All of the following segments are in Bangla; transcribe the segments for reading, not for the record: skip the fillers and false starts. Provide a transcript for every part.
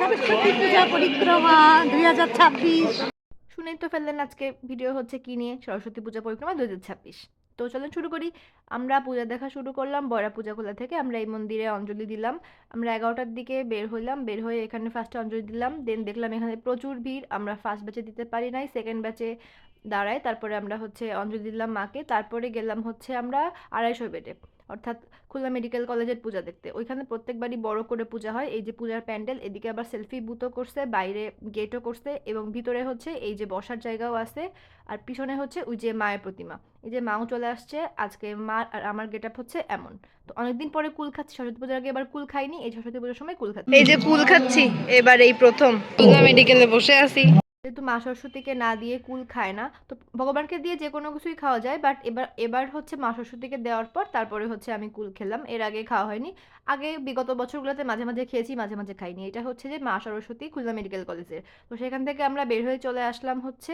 সরস্বতী পূজা পরিক্রমা 2026। শুনেই তো ফেললেন আজকে ভিডিও হচ্ছে কি নিয়ে, সরস্বতী পূজা পরিক্রমা 2026। তো চলেন শুরু করি। আমরা পূজা দেখা শুরু করলাম বয়রা পূজা খোলা থেকে। আমরা এই মন্দিরে অঞ্জলি দিলাম। আমরা 11টার দিকে বের হইলাম, বের হয়ে এখানে ফার্স্টে অঞ্জলি দিলাম। দেন দেখলাম এখানে প্রচুর ভিড়, আমরা ফার্স্ট ব্যাচে দিতে পারি নাই, সেকেন্ড ব্যাচে দাঁড়ায় তারপরে আমরা হচ্ছে অঞ্জলি দিলাম মাকে। তারপরে গেলাম হচ্ছে আমরা 250 বেডে, অর্থাৎ খুলনা মেডিকেল কলেজের পূজা দেখতে। ওইখানে প্রত্যেকবারই বড় করে পূজা হয়, এই যে পূজার প্যান্ডেল, এদিকে আবার সেলফি বুথও করছে, বাইরে গেটও করছে এবং ভিতরে হচ্ছে এই যে বসার জায়গাও আছে। আর পিছনে হচ্ছে ওই যে মায়ের প্রতিমা, এই যে মাও চলে আসছে আজকে। মা আর আমার গেট আপ হচ্ছে এমন। তো অনেকদিন পরে কুল খাচ্ছি, সরস্বতী পূজার আগে এবার কুল খাইনি, এই সরস্বতী পূজার সময় কুল খাচ্ছি। এই যে কুল খাচ্ছি এবার এই প্রথম খুলনা মেডিকেলে বসে আছি। যেহেতু মা সরস্বতীকে না দিয়ে কুল খায় না, তো ভগবানকে দিয়ে যে কোনো কিছুই খাওয়া যায়, বাট এবার এবার হচ্ছে মা সরস্বতীকে দেওয়ার পর তারপরে হচ্ছে আমি কুল খেলাম, এর আগে খাওয়া হয়নি। আগে বিগত বছরগুলোতে মাঝে মাঝে খেয়েছি, মাঝে মাঝে খাইনি। এটা হচ্ছে যে মা সরস্বতী খুলনা মেডিকেল কলেজের। তো সেখান থেকে আমরা বের হয়ে চলে আসলাম হচ্ছে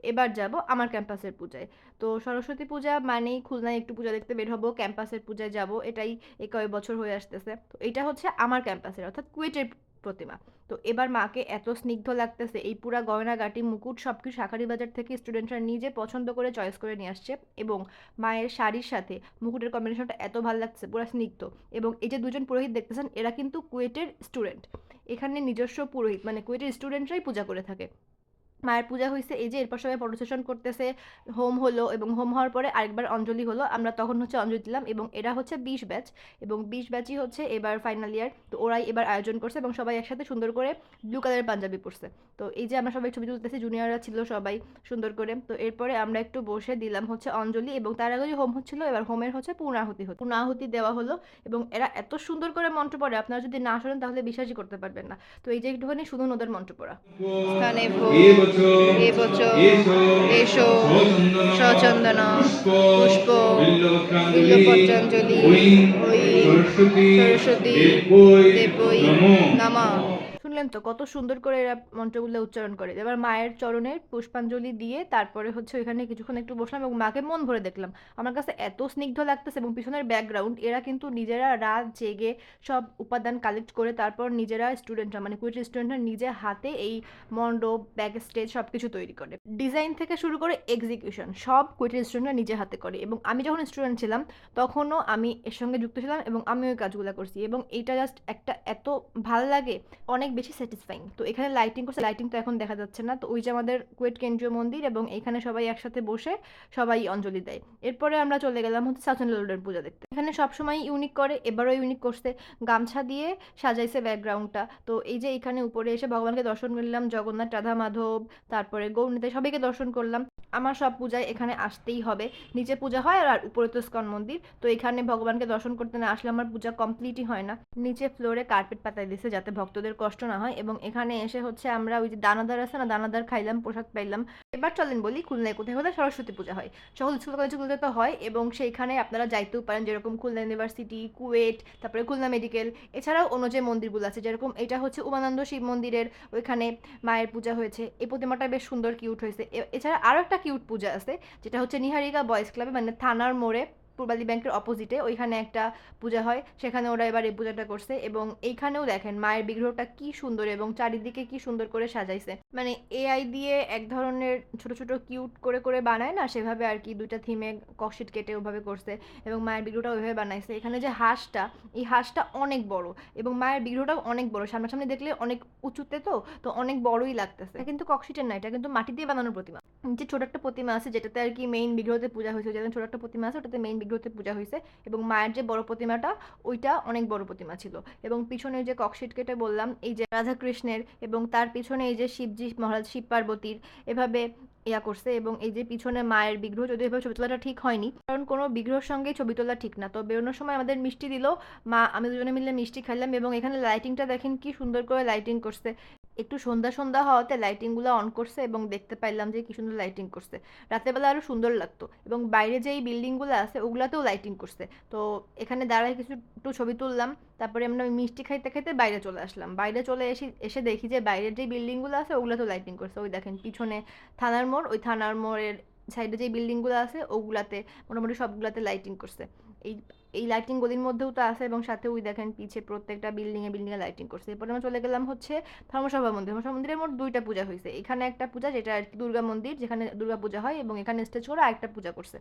এবার যাব আমার ক্যাম্পাসের পূজায়। তো সরস্বতী পূজা মানেই খুলনায় একটু পূজা দেখতে বের হবো, ক্যাম্পাসের পূজায় যাব, এটাই এই কয়েক বছর হয়ে আসতেছে। তো এটা হচ্ছে আমার ক্যাম্পাসের অর্থাৎ কুয়েটের প্রতিমা। তো এবার মাকে এত স্নিগ্ধ লাগতেছে, এই পুরা গয়নাগাটি মুকুট সবকিছু শাঁখারি বাজার থেকে স্টুডেন্টরা নিজে পছন্দ করে চয়েস করে নিয়ে আসছে। এবং মায়ের শাড়ির সাথে মুকুটের কম্বিনেশনটা এত ভালো লাগছে, পুরা স্নিগ্ধ। এবং এই যে দুজন পুরোহিত দেখতেছেন, এরা কিন্তু কুয়েটের স্টুডেন্ট। এখানে নিজস্ব পুরোহিত মানে কুয়েটের স্টুডেন্টরাই পূজা করে থাকে। মায়ের পূজা হয়েছে, এই যে এরপর সবাই ফটো সেশন করতেছে, হোম হলো এবং হোম হওয়ার পরে আরেকবার অঞ্জলি হলো, আমরা তখন হচ্ছে অঞ্জলি দিলাম। এবং এরা হচ্ছে 20 ব্যাচ এবং 20 ব্যাচই হচ্ছে এবার ফাইনাল ইয়ার। তো ওরাই এবার আয়োজন করছে এবং সবাই একসাথে সুন্দর করে ব্লু কালারের পাঞ্জাবি পরছে। তো এই যে আমরা সবাই ছবি তুলতেছি, জুনিয়ররা ছিল সবাই সুন্দর করে। তো এরপরে আমরা একটু বসে দিলাম হচ্ছে অঞ্জলি এবং তার আগে হোম হচ্ছিল, এবার হোমের হচ্ছে পূর্ণাহুতি দেওয়া হলো। এবং এরা এত সুন্দর করে মন্ত্র পড়ে, আপনারা যদি না শোনেন তাহলে বিশ্বাসই করতে পারবেন না। তো এই যে একটুখানি শুনুন ওদের মন্ত্র পড়া। স্থানে এবচ এসো সচন্দন পুষ্প বিল্লপত্রাঞ্জলি ওই সরস্বতী দেবৈ নমঃ। শুনলেন তো কত সুন্দর করে এরা মন্ত্রগুলো উচ্চারণ করে। এবার মায়ের চরণের পুষ্পাঞ্জলি দিয়ে তারপরে হচ্ছে ওইখানে কিছুক্ষণ একটু বসলাম এবং মাকে মন ভরে দেখলাম। আমার কাছে এত স্নিগ্ধ লাগতেছে এবং পিছনের ব্যাকগ্রাউন্ড, এরা কিন্তু নিজেরা রাত জেগে সব উপাদান কালেক্ট করে তারপর নিজেরা স্টুডেন্টরা মানে কুয়েটের স্টুডেন্টরা নিজে হাতে এই মণ্ডপ ব্যাক স্টেজ সব কিছু তৈরি করে। ডিজাইন থেকে শুরু করে এক্সিকিউশন সব কুয়েটের স্টুডেন্টরা নিজে হাতে করে। এবং আমি যখন স্টুডেন্ট ছিলাম তখনও আমি এর সঙ্গে যুক্ত ছিলাম এবং আমি ওই কাজগুলো করছি এবং এইটা জাস্ট একটা এত ভালো লাগে, অনেক বেশি স্যাটিসফাইং। তো এখানে লাইটিং করছে, লাইটিং তো এখন দেখা যাচ্ছে না। তো ওই যে আমাদের কুয়েট কেন্দ্রীয় মন্দির এবং এখানে সবাই একসাথে বসে সবাই অঞ্জলি দেয়। এরপরে আমরা চলে গেলাম হচ্ছে সাউথ লোডের পূজা দেখতে। এখানে সবসময় ইউনিক করে, এবারও ইউনিক করছে, গামছা দিয়ে সাজাইছে ব্যাকগ্রাউন্ডটা। তো এই যে এখানে উপরে এসে ভগবানকে দর্শন করলাম, জগন্নাথ রাধা মাধব তারপরে গৌরনীতে সবাইকে দর্শন করলাম। আমার সব পূজায় এখানে আসতেই হবে, নিচে পূজা হয় আর উপরে তো ইস্কন মন্দির। তো এখানে ভগবানকে দর্শন করতে না আসলে আমার পূজা কমপ্লিটই হয় না। নিচে ফ্লোরে কার্পেট পাতায় দিছে যাতে ভক্তদের কষ্ট না হয়। এবং এখানে এসে হচ্ছে আমরা ওই যে দানাদার আছে না, দানাদার খাইলাম, প্রসাদ পাইলাম। এবার চলেন বলি খুলনায় কোথায় কোথায় সরস্বতী পূজা হয়। সকল স্কুল কলেজগুলোতে তো হয় এবং সেইখানে আপনারা যাইতেও পারেন, যেরকম খুলনা ইউনিভার্সিটি, কুয়েট, তারপরে খুলনা মেডিকেল, এছাড়াও অন্য যে মন্দিরগুলো আছে, যেরকম এটা হচ্ছে উমানন্দ শিব মন্দিরের ওইখানে মায়ের পূজা হয়েছে, এই প্রতিমাটা বেশ সুন্দর কিউট হয়েছে। এছাড়া আরও একটা কিউট পূজা আছে যেটা হচ্ছে নিহারিকা বয়েজ ক্লাবে মানে থানার মোড়ে পূর্বালী ব্যাংকের অপোজিটে, ওইখানে একটা পূজা হয়, সেখানে ওরা এবার এই পূজাটা করছে। এবং এইখানেও দেখেন মায়ের বিগ্রহটা কি সুন্দর এবং চারিদিকে কি সুন্দর করে সাজাইছে, মানে এআই দিয়ে এক ধরনের ছোট ছোট কিউট করে করে বানায় না, সেভাবে আর কি দুইটা থিমে ককশিট কেটে ওভাবে করছে এবং মায়ের বিগ্রহটা ওইভাবে বানাইছে। এখানে যে হাঁসটা, এই হাঁসটা অনেক বড় এবং মায়ের বিগ্রহটাও অনেক বড়, সামনাসামনি দেখলে অনেক উঁচুতে, তো তো অনেক বড়ই লাগতেছে। এটা কিন্তু ককশিটের না, এটা কিন্তু মাটি দিয়ে বানানোর প্রতিমা। যে ছোট একটা প্রতিমা আছে যেটাতে আর কি মেইন বিগ্রহতে পূজা হয়েছে, যেমন ছোট একটা প্রতিমা আছে ওটাতে মেইন বিগ্রহতে পূজা হয়েছে। এবং মায়ের যে বড় প্রতিমাটা ওইটা অনেক বড় প্রতিমা ছিল। এবং পিছনে যে ককশিট কেটে বললাম এই যে রাধাকৃষ্ণের, এবং তার পিছনে এই যে শিবজি মহারাজ শিব পার্বতীর এভাবে ইয়া করছে। এবং এই যে পিছনে মায়ের বিগ্রহ, যদিও এভাবে ছবি তোলাটা ঠিক হয়নি কারণ কোনো বিগ্রহের সঙ্গে ছবি তোলা ঠিক না। তো বেরোনোর সময় আমাদের মিষ্টি দিল মা, আমি দুজনে মিলে মিষ্টি খাইলাম। এবং এখানে লাইটিংটা দেখেন কি সুন্দর করে লাইটিং করছে, একটু সন্ধ্যা সন্ধ্যা হওয়াতে লাইটিংগুলো অন করছে এবং দেখতে পাইলাম যে কি সুন্দর লাইটিং করছে। রাতেরবেলা আরও সুন্দর লাগতো। এবং বাইরে যেই বিল্ডিংগুলো আছে ওগুলাতেও লাইটিং করছে। তো এখানে দাঁড়ায় কিছু একটু ছবি তুললাম, তারপরে আমরা মিষ্টি খাইতে খাইতে বাইরে চলে আসলাম। বাইরে চলে এসে দেখি যে বাইরের যে বিল্ডিংগুলো আছে ওগুলোতেও লাইটিং করছে। ওই দেখেন পিছনে থানার মোড়, ওই থানার মোড়ের সাইডে যে বিল্ডিংগুলো আছে ওগুলাতে মোটামুটি সবগুলাতে লাইটিং করছে। এই এই লাইটিং গলির মধ্যেও তো আছে এবং সাথে ওই দেখেন পিছে প্রত্যেকটা বিল্ডিংয়ে লাইটিং করছে। এরপরে আমরা চলে গেলাম হচ্ছে ধর্মসভা মন্দির। ধর্মসভা মন্দিরের মোট 2টা পূজা হয়েছে। এখানে একটা পূজা যেটা আর কি দুর্গা মন্দির, যেখানে দুর্গা পূজা হয়, এবং এখানে স্টেজ করে আরেকটা পূজা করছে।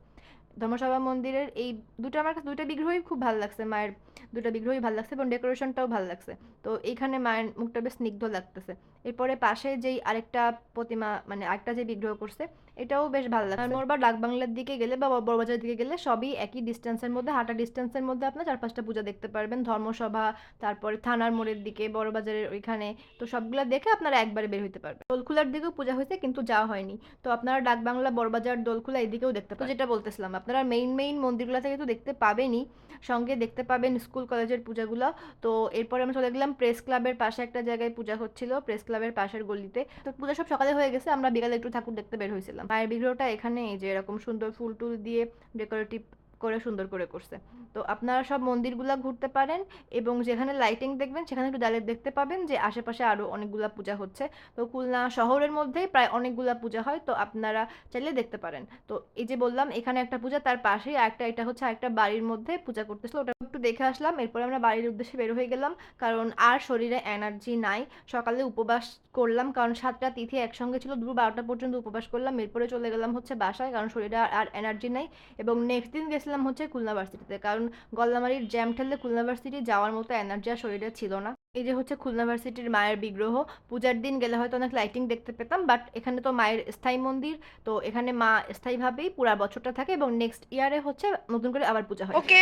ধর্মসভা মন্দিরের এই দুটো আমার কাছে 2টা বিগ্রহই খুব ভালো লাগছে, মায়ের 2টা বিগ্রহই ভালো লাগছে এবং ডেকোরেশনটাও ভালো লাগছে। তো এইখানে মায়ের মুখটা বেশ স্নিগ্ধ লাগতেছে। এরপরে পাশে যেই আরেকটা প্রতিমা মানে আরেকটা যে বিগ্রহ করছে এটাও বেশ ভালো লাগছে। মোরবা ডাকবাংলার দিকে গেলে বা বড়বাজারের দিকে গেলে সবই একই ডিস্টেন্সের মধ্যে, হাঁটা ডিস্টেন্সের মধ্যে আপনার 4-5টা পূজা দেখতে পারবেন। ধর্মসভা, তারপরে থানার মোড়ের দিকে, বড়বাজারের ওইখানে, তো সবগুলা দেখে আপনারা একবারে বের হইতে পারবেন। দোলখুলার দিকেও পূজা হয়েছে কিন্তু যাওয়া হয়নি, তো আপনারা ডাকবাংলা, বড়বাজার, দোলখুলা এদিকেও দেখতে পাবেন। তো যেটা বলতেছিলাম, আপনারা মেইন মন্দিরগুলো থেকে তো দেখতে পাবেনই, সঙ্গে দেখতে পাবেন স্কুল কলেজের পূজাগুলো। তো এরপরে আমরা চলে গেলাম প্রেস ক্লাবের পাশে একটা জায়গায় পূজা হচ্ছিল, প্রেস ক্লাবের পাশের গলিতে। তো পূজা সব সকালে হয়ে গেছে, আমরা বিকালে একটু ঠাকুর দেখতে বের হয়েছিলাম। মায়ের বিগ্রহটা এখানে এই যে এরকম সুন্দর ফুল টুল দিয়ে ডেকোরেটিভ করে সুন্দর করে করছে। তো আপনারা সব মন্দিরগুলা ঘুরতে পারেন এবং যেখানে লাইটিং দেখবেন সেখানে একটু ডাইরেক্ট দেখতে পাবেন যে আশেপাশে আরও অনেকগুলা পূজা হচ্ছে। তো খুলনা শহরের মধ্যেই প্রায় অনেকগুলা পূজা হয়, তো আপনারা চাইলে দেখতে পারেন। তো এই যে বললাম এখানে একটা পূজা, তার পাশেই আরেকটা, এটা হচ্ছে আরেকটা বাড়ির মধ্যে পূজা করতেছিল, ওটা একটু দেখে আসলাম। এরপরে আমরা বাড়ির উদ্দেশ্যে বের হয়ে গেলাম, কারণ আর শরীরে এনার্জি নাই। সকালে উপবাস করলাম, কারণ 7টা তিথি একসঙ্গে ছিল, দুপুর 12টা পর্যন্ত উপবাস করলাম। এরপরে চলে গেলাম হচ্ছে বাসায়, কারণ শরীরে আর এনার্জি নাই। এবং নেক্সট দিন গেছিলাম হচ্ছে খুলনা ভার্সিটিতে, কারণ গল্লামারির জ্যাম ঠেললে খুলনা ভার্সিটি যাওয়ার মতো এনার্জি আর শরীরে ছিল না। এই যে হচ্ছে খুলনা ভার্সিটির মায়ের বিগ্রহ। পূজার দিন গেলে হয়তো অনেক লাইটিং দেখতে পেতাম, বাট এখানে তো মায়ের স্থায়ী মন্দির, তো এখানে মা স্থায়ীভাবেই পুরা বছরটা থাকে এবং নেক্সট ইয়ারে হচ্ছে নতুন করে আবার পূজা হয়। ওকে,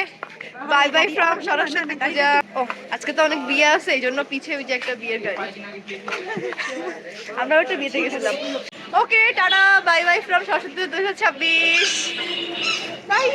বাই বাই ফ্রম সরস্বতী পূজা। ও আজকে তো অনেক বিয়ে আছে, এই জন্য পিছে ওই যে একটা বিয়ের গাড়ি, আমরা ওটা বিয়েতে গেছিলাম। Okay tata, bye bye from Saraswati 2026। By.